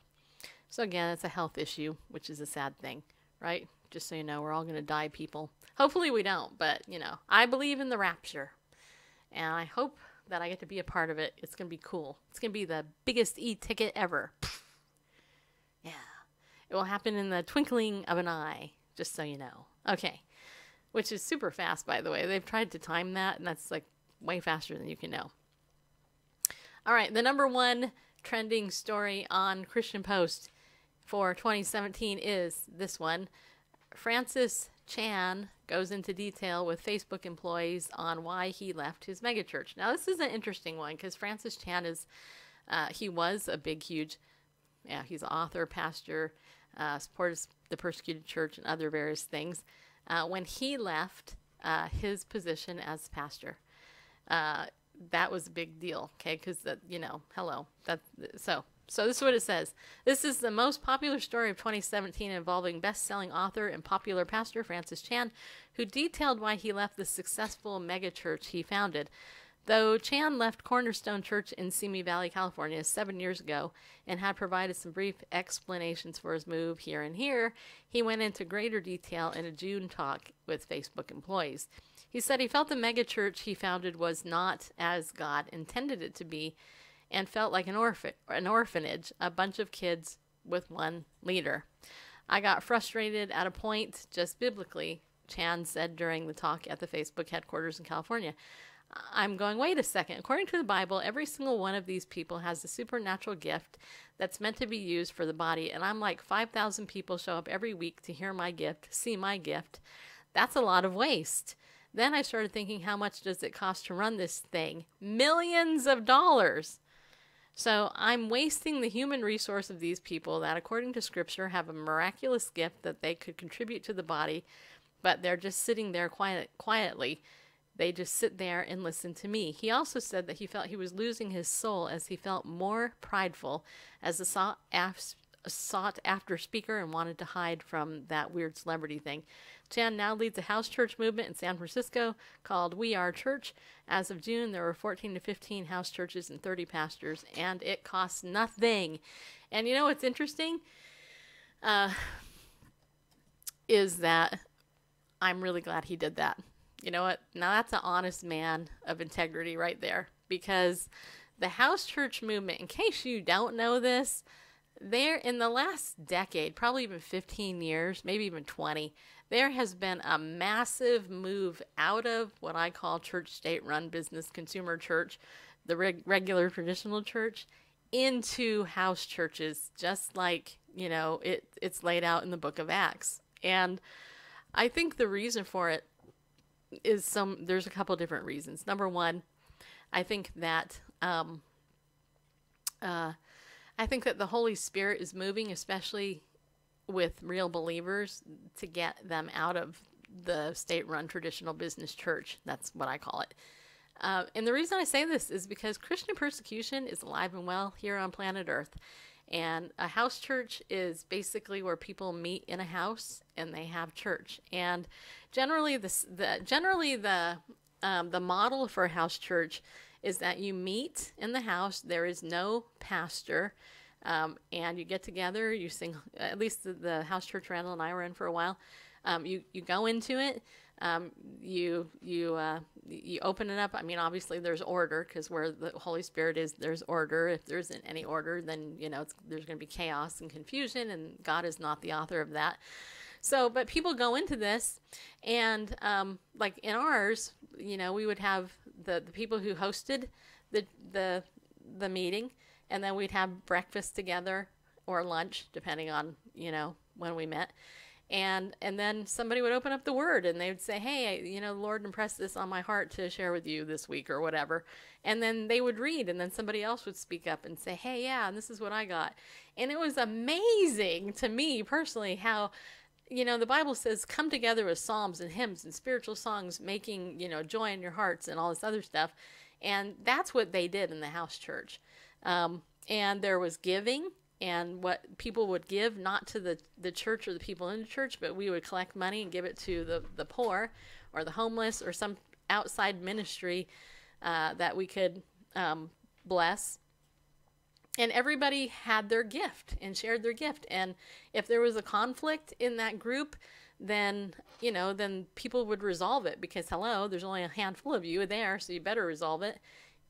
So again, it's a health issue, which is a sad thing, right? Just so you know, we're all going to die, people. Hopefully we don't, but, you know, I believe in the rapture. And I hope that I get to be a part of it. It's going to be cool. It's going to be the biggest e-ticket ever. Yeah. It will happen in the twinkling of an eye, just so you know. Okay. Which is super fast, by the way. They've tried to time that, and that's like way faster than you can know. All right. The number 1 trending story on Christian Post for 2017 is this one. Francis Chan goes into detail with Facebook employees on why he left his megachurch. Now, this is an interesting one because Francis Chan is, he was a big, huge, he's an author, pastor, supports the persecuted church and other various things. When he left his position as pastor, that was a big deal, okay? Because, you know, hello. So this is what it says. This is the most popular story of 2017 involving best-selling author and popular pastor Francis Chan, who detailed why he left the successful megachurch he founded. Though Chan left Cornerstone Church in Simi Valley, California 7 years ago and had provided some brief explanations for his move here and here, he went into greater detail in a June talk with Facebook employees. He said he felt the megachurch he founded was not as God intended it to be, and felt like an orphanage, a bunch of kids with one leader. I got frustrated at a point, just biblically, Chan said during the talk at the Facebook headquarters in California. I'm going, wait a second. According to the Bible, every single one of these people has a supernatural gift that's meant to be used for the body. And I'm like, 5,000 people show up every week to hear my gift, see my gift. That's a lot of waste. Then I started thinking, how much does it cost to run this thing? Millions of dollars. So I'm wasting the human resource of these people that, according to Scripture, have a miraculous gift that they could contribute to the body, but they're just sitting there quietly. They just sit there and listen to me. He also said that he felt he was losing his soul as he felt more prideful as a sought-after speaker and wanted to hide from that weird celebrity thing. Chan now leads a house church movement in San Francisco called We Are Church. As of June, there were 14 to 15 house churches and 30 pastors, and it costs nothing. And you know what's interesting? Is that I'm really glad he did that. You know what? Now that's an honest man of integrity right there. Because the house church movement, in case you don't know this, there in the last decade, probably even 15 years, maybe even 20, there has been a massive move out of what I call church state-run business consumer church, the regular traditional church, into house churches, just like, you know, it's laid out in the book of Acts. And I think the reason for it is there's a couple different reasons. Number one, I think that the Holy Spirit is moving, especially with real believers, to get them out of the state-run traditional business church. That's what I call it. And the reason I say this is because Christian persecution is alive and well here on planet Earth. And a house church is basically where people meet in a house and they have church. And generally, the model for a house church is that you meet in the house. There is no pastor, and you get together. You sing. At least the house church Randall and I were in for a while. You go into it. You open it up. I mean, obviously there's order, because where the Holy Spirit is, there's order. If there isn't any order, then, you know, there's going to be chaos and confusion, and God is not the author of that. So, but people go into this, and like in ours, you know, we would have the people who hosted the meeting, and then we'd have breakfast together or lunch, depending on, you know, when we met. And then somebody would open up the word, and they would say, hey, you know, the Lord impressed this on my heart to share with you this week or whatever. And then they would read, and then somebody else would speak up and say, hey, yeah, and this is what I got. And it was amazing to me personally how, you know, the Bible says, come together with psalms and hymns and spiritual songs, making, you know, joy in your hearts and all this other stuff. And that's what they did in the house church. And there was giving. And what people would give, not to the church or the people in the church, but we would collect money and give it to the poor or the homeless or some outside ministry that we could bless. And everybody had their gift and shared their gift. And if there was a conflict in that group, then, you know, then people would resolve it, because, hello, there's only a handful of you there, so you better resolve it.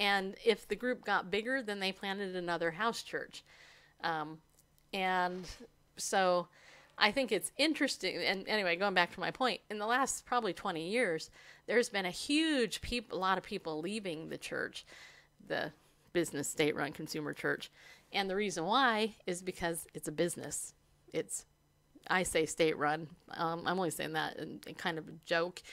And if the group got bigger, then they planted another house church. And so I think it's interesting. And anyway, going back to my point, in the last probably 20 years, there's been a lot of people leaving the church, the business state-run consumer church. And the reason why is because it's a business. I say state-run. I'm only saying that in kind of a joke.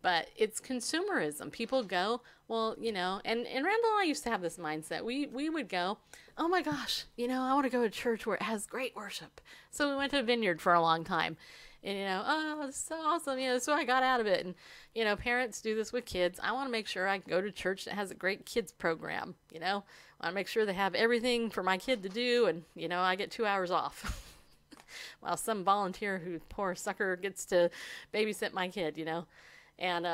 But it's consumerism. People go, well, you know, and Randall and I used to have this mindset. We would go, oh my gosh, you know, I want to go to a church where it has great worship. So we went to a Vineyard for a long time. And, you know, oh, it's so awesome. You know, that's what I got out of it. And, you know, parents do this with kids. I want to make sure I can go to church that has a great kids program. You know, I want to make sure they have everything for my kid to do. And, you know, I get 2 hours off. While some volunteer who, poor sucker, gets to babysit my kid, you know. And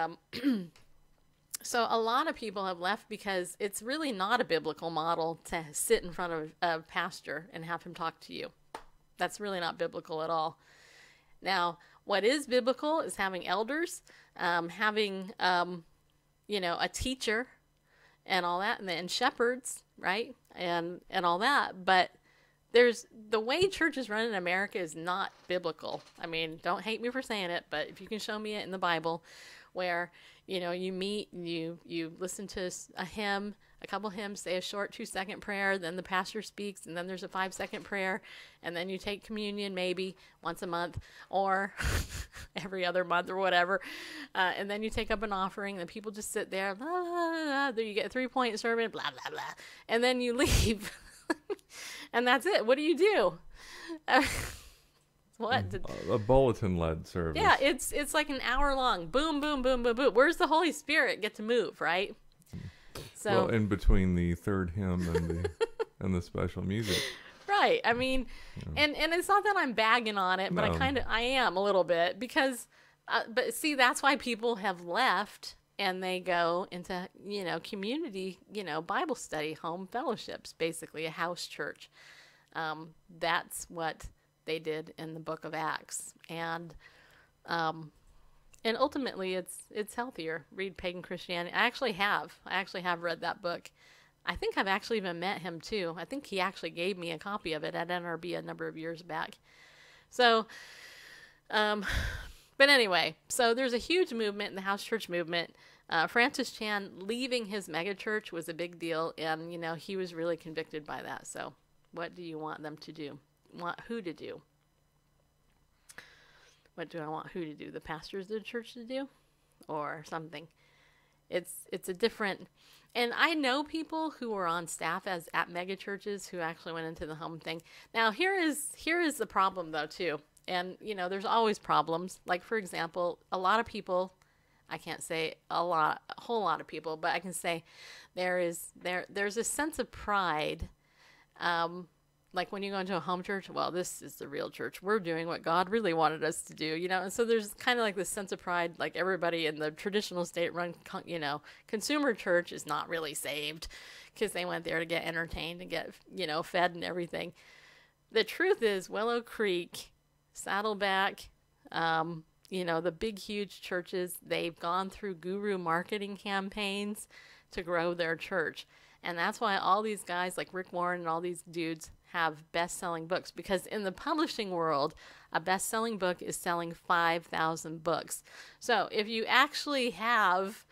so a lot of people have left because it's really not a biblical model to sit in front of a pastor and have him talk to you. That's really not biblical at all. Now, what is biblical is having elders, having, a teacher and all that, and shepherds, right? And all that. But the way church is run in America is not biblical. I mean, don't hate me for saying it, but if you can show me it in the Bible where, you meet and you listen to a hymn, a couple hymns, say a short 2-second prayer, then the pastor speaks, and then there's a 5-second prayer, and then you take communion maybe once a month or every other month or whatever, and then you take up an offering, and people just sit there, blah, blah, blah, blah, you get a 3-point sermon, blah, blah, blah, and then you leave. And that's it. What do you do? What? A bulletin-led service. Yeah, it's like an hour long. Boom, boom, boom, boom, boom. Where's the Holy Spirit get to move, right? So, well, in between the third hymn and the and the special music. Right. I mean, and it's not that I'm bagging on it, but I am a little bit because, but see, that's why people have left and they go into, community, Bible study, home fellowships, basically a house church. That's what they did in the book of Acts. And ultimately it's healthier. Read Pagan Christianity. I actually have read that book. I think I've actually even met him too. I think he actually gave me a copy of it at NRB a number of years back. So, but anyway, so there's a huge movement in the house church movement. Francis Chan leaving his megachurch was a big deal, and he was really convicted by that. So, what do you want them to do? Want who to do? What do I want who to do? The pastors of the church to do, or something? It's a different. And I know people who were on staff at mega churches who actually went into the home thing. Now here is the problem though too. And there's always problems. Like for example, a lot of people, I can't say a whole lot of people, but I can say there's a sense of pride. Like when you go into a home church, well, this is the real church. We're doing what God really wanted us to do, And so there's kind of like this sense of pride, like everybody in the traditional state-run, consumer church is not really saved because they went there to get entertained and get, fed and everything. The truth is Willow Creek, Saddleback, the big, huge churches, they've gone through guru marketing campaigns to grow their church. And that's why all these guys like Rick Warren and all these dudes have best-selling books, because in the publishing world, a best-selling book is selling 5,000 books. So if you actually have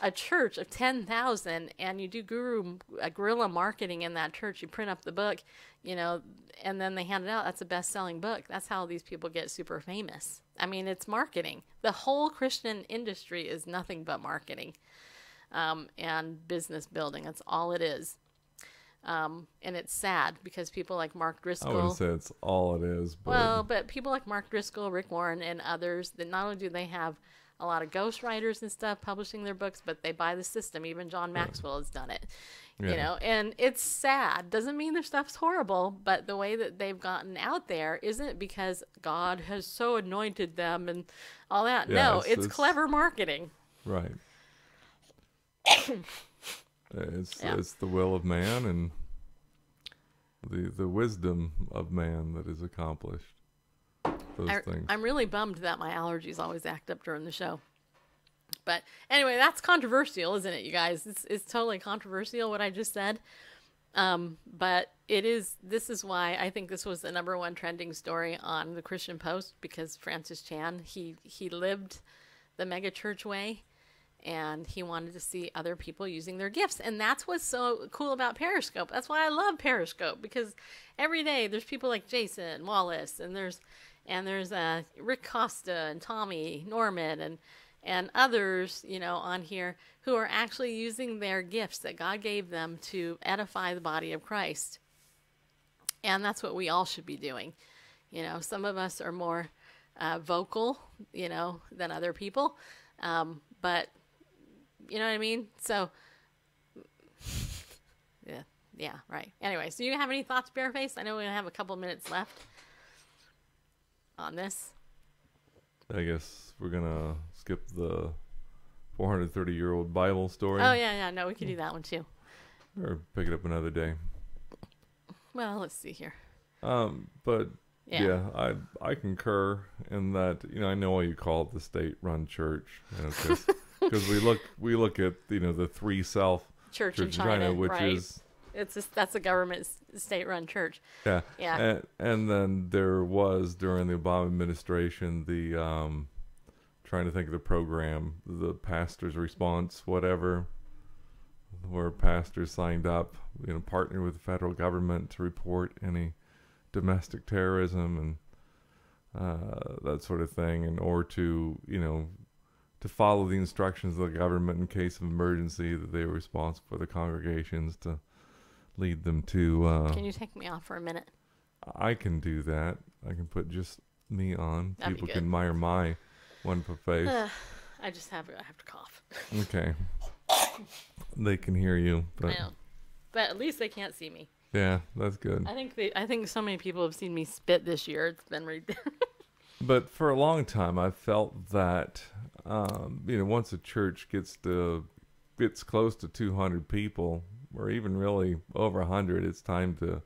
a church of 10,000 and you do guerrilla marketing in that church, you print up the book, and then they hand it out, that's a best-selling book. That's how these people get super famous. I mean, it's marketing. The whole Christian industry is nothing but marketing and business building. That's all it is. And it's sad because people like Mark Driscoll. I wouldn't say it's all it is. But people like Mark Driscoll, Rick Warren, and others, that not only do they have a lot of ghostwriters and stuff publishing their books, but they buy the system. Even John Maxwell has done it. And it's sad. Doesn't mean their stuff's horrible, but the way that they've gotten out there isn't because God has so anointed them and all that. No, it's clever marketing. Right. It's the will of man and the wisdom of man that is accomplished. Those things. I'm really bummed that my allergies always act up during the show. But anyway, that's controversial, isn't it, you guys? It's totally controversial what I just said. But this is why I think this was the #1 trending story on the Christian Post, because Francis Chan, he lived the megachurch way. And he wanted to see other people using their gifts. And that's what's so cool about Periscope. That's why I love Periscope, because every day there's people like Jason Wallace, and there's Rick Costa and Tommy Norman and others, on here who are actually using their gifts that God gave them to edify the body of Christ. And that's what we all should be doing. Some of us are more vocal, than other people. But you know what I mean? So, yeah, right. Anyway, so you have any thoughts, Bareface? I know we have a couple minutes left on this. I guess we're going to skip the 430-year-old Bible story. Oh, yeah. No, we could do that one, too. Or pick it up another day. Well, let's see here. But Yeah, I concur in that. I know why you call it the state-run church, because we look at the Three Self Church in China, which right. is that's a government state-run church. Yeah. And then there was, during the Obama administration, the trying to think of the program, the pastor's response, whatever, where pastors signed up, partner with the federal government to report any domestic terrorism and that sort of thing, or to to follow the instructions of the government in case of emergency, that they were responsible for the congregations to lead them to. Can you take me off for a minute? I can do that. I can put just me on. That'd People be can good. admire my wonderful face. I have to cough. Okay. They can hear you, I but know, but at least they can't see me. yeah, that's good. I think so many people have seen me spit this year. It's been ridiculous. But for a long time, I felt that once a church gets close to 200 people, or even really over 100, it's time to,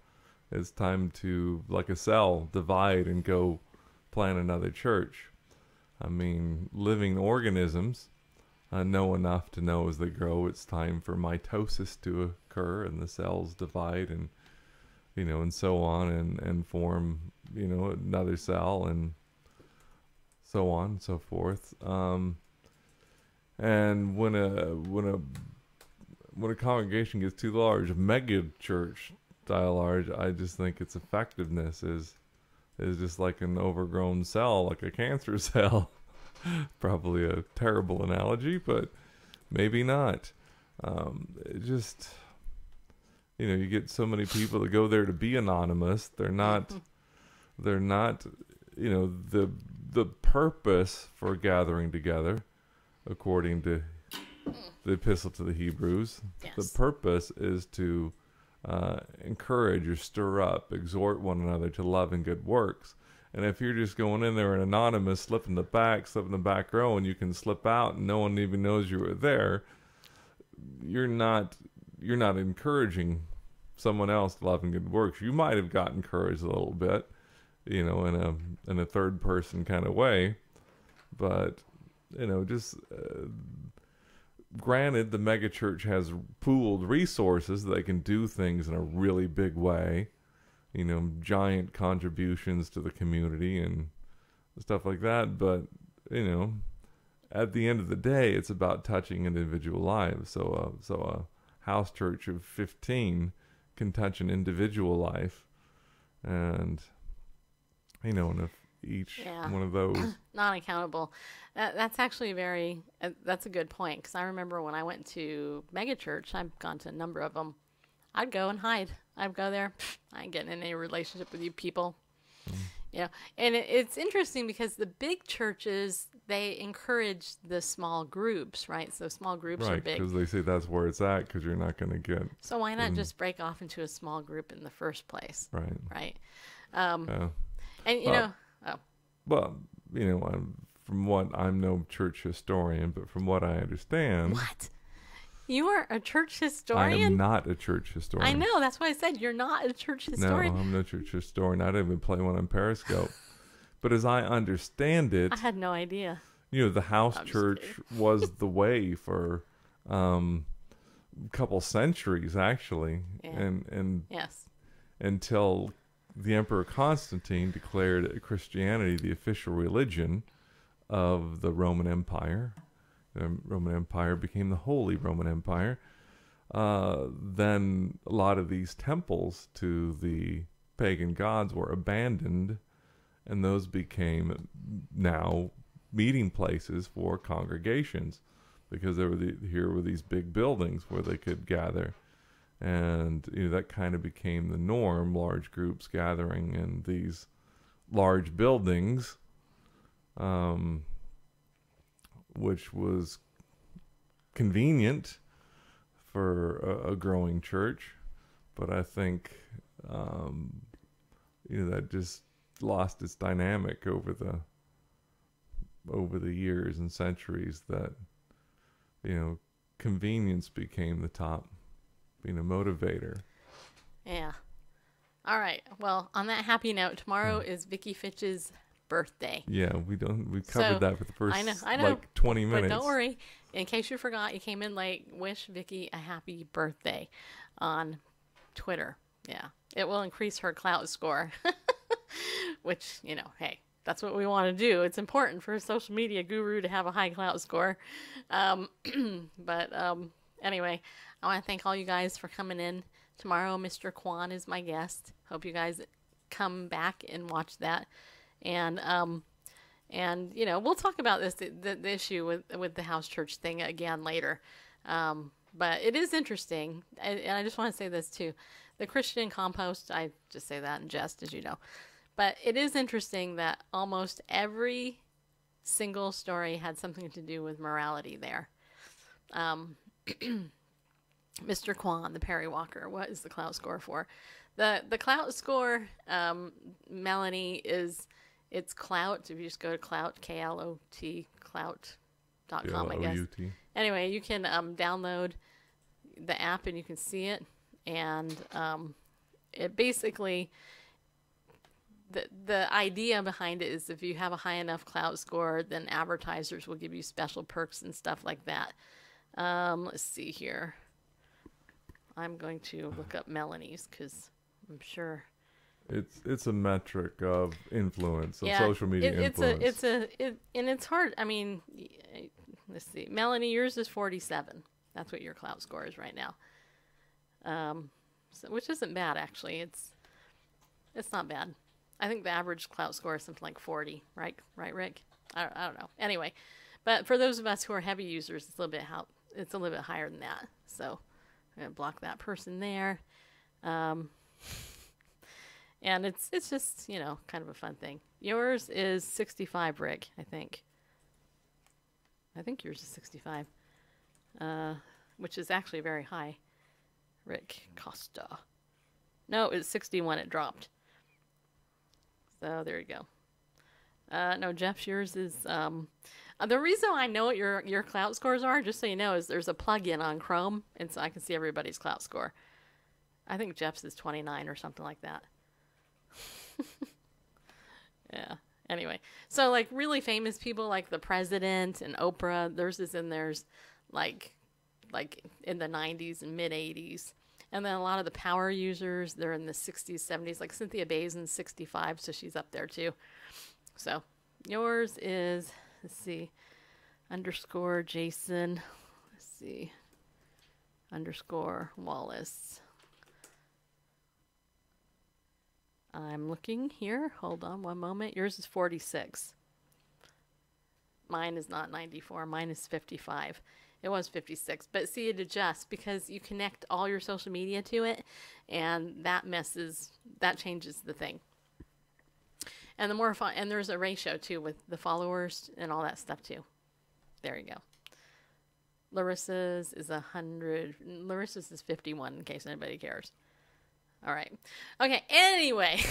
like a cell, divide and go plant another church. I mean, living organisms know enough to know as they grow it's time for mitosis to occur, and the cells divide and and so on, and form another cell, and so on and so forth. And when a congregation gets too large, a mega church style large, I just think its effectiveness is just like an overgrown cell, like a cancer cell. Probably a terrible analogy, but maybe not. It just, you get so many people that go there to be anonymous. They're not, the purpose for gathering together, according to the Epistle to the Hebrews, Yes. the purpose is to encourage or stir up, exhort one another to love and good works. And if you're just going in there and anonymous, slip in the back row, and you can slip out and no one even knows you were there, you're not encouraging someone else to love and good works. You might have got encouraged a little bit, in a third person kind of way, but just granted, the megachurch has pooled resources that they can do things in a really big way. Giant contributions to the community and stuff like that. But, at the end of the day, it's about touching individual lives. So a house church of 15 can touch an individual life. And, and if each one of those... Not accountable. That's actually that's a good point. Because I remember when I went to megachurch, I've gone to a number of them, I'd go and hide. I'd go there. I ain't getting in any relationship with you people. And it's interesting because the big churches, they encourage the small groups, right? So small groups are big. Because they say that's where it's at, because you're not going to get... So why not just break off into a small group in the first place? Right. Right. Yeah. And, Well, from what, I'm no church historian, but from what I understand... What? You are a church historian? I am not a church historian. I know. That's why I said you're not a church historian. No, I'm no church historian. I don't even play one on Periscope. But as I understand it... I had no idea. The house church was the way for a couple centuries, actually. Yeah. And yes. Until the Emperor Constantine declared Christianity the official religion of the Roman Empire. The Roman Empire became the Holy Roman Empire. Then a lot of these temples to the pagan gods were abandoned, and those became now meeting places for congregations, because here were these big buildings where they could gather, and that kind of became the norm. Large groups gathering in these large buildings. Which was convenient for a growing church, but I think that just lost its dynamic over the years and centuries. That convenience became the top motivator. Yeah. All right. Well, on that happy note, tomorrow is Vicki Fitch's birthday. Yeah, we covered that for the first I know, like 20 minutes. But don't worry. In case you forgot, you came in late. Wish Vicki a happy birthday on Twitter. Yeah, it will increase her clout score, which, hey, that's what we want to do. It's important for a social media guru to have a high clout score. But anyway, I want to thank all you guys for coming in. Tomorrow, Mr. Kwan is my guest. Hope you guys come back and watch that. And we'll talk about the issue with the house church thing again later. But it is interesting. And I just want to say this too. The Christian compost, I just say that in jest, as you know. But it is interesting that almost every single story had something to do with morality there. Mr. Kwan, the Perry Walker, what is the clout score for? The clout score, Melanie, it's clout. If you just go to clout, K-L-O-T, clout.com, I guess. Anyway, you can download the app and you can see it. And it basically, the idea behind it is if you have a high enough clout score, then advertisers will give you special perks and stuff like that. Let's see here. I'm going to look up Melanie's because I'm sure it's a metric of influence, of social media influence. And it's hard. I mean, let's see. Melanie, yours is 47. That's what your clout score is right now. Which isn't bad actually. It's not bad. I think the average clout score is something like 40, right, Rick? I don't know. Anyway, but for those of us who are heavy users, it's a little bit higher than that. So I'm gonna block that person there. And it's just, kind of a fun thing. Yours is 65, Rick, I think. I think yours is 65, which is actually very high. Rick Costa. No, it's 61. It dropped. So there you go. No, Jeff's, yours is... the reason I know what your clout scores are, just so you know, is there's a plug-in on Chrome, and so I can see everybody's clout score. I think Jeff's is 29 or something like that. Yeah. Anyway, so like really famous people like the president and Oprah, theirs is in theirs like in the 90s and mid 80s. And then a lot of the power users, they're in the 60s, 70s, like Cynthia Basin's 65, so she's up there too. So yours is, let's see, _ Jason, let's see, _ Wallace. I'm looking here. Hold on one moment. Yours is 46. Mine is not 94. Mine is 55. It was 56. But see, it adjusts because you connect all your social media to it, and that changes the thing. And the more fun, and there's a ratio too with the followers and all that stuff too. There you go. Larissa's is 100. Larissa's is 51 in case anybody cares. All right. Okay. Anyway,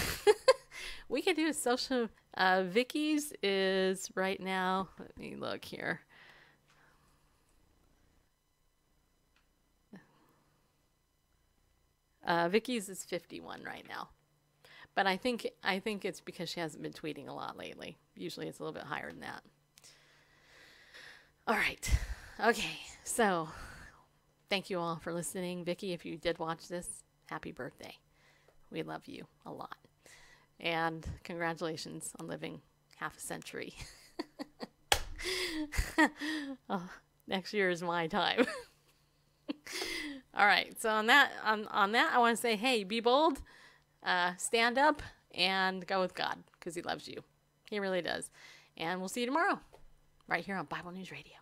we can do a social. Vicki's is right now. Let me look here. Vicki's is 51 right now, but I think it's because she hasn't been tweeting a lot lately. Usually it's a little bit higher than that. All right. Okay. So, thank you all for listening. Vicki, if you did watch this, happy birthday. We love you a lot. And congratulations on living half a century. Oh, next year is my time. All right. So on that, I want to say, hey, be bold, stand up, and go with God because He loves you. He really does. And we'll see you tomorrow right here on Bible News Radio.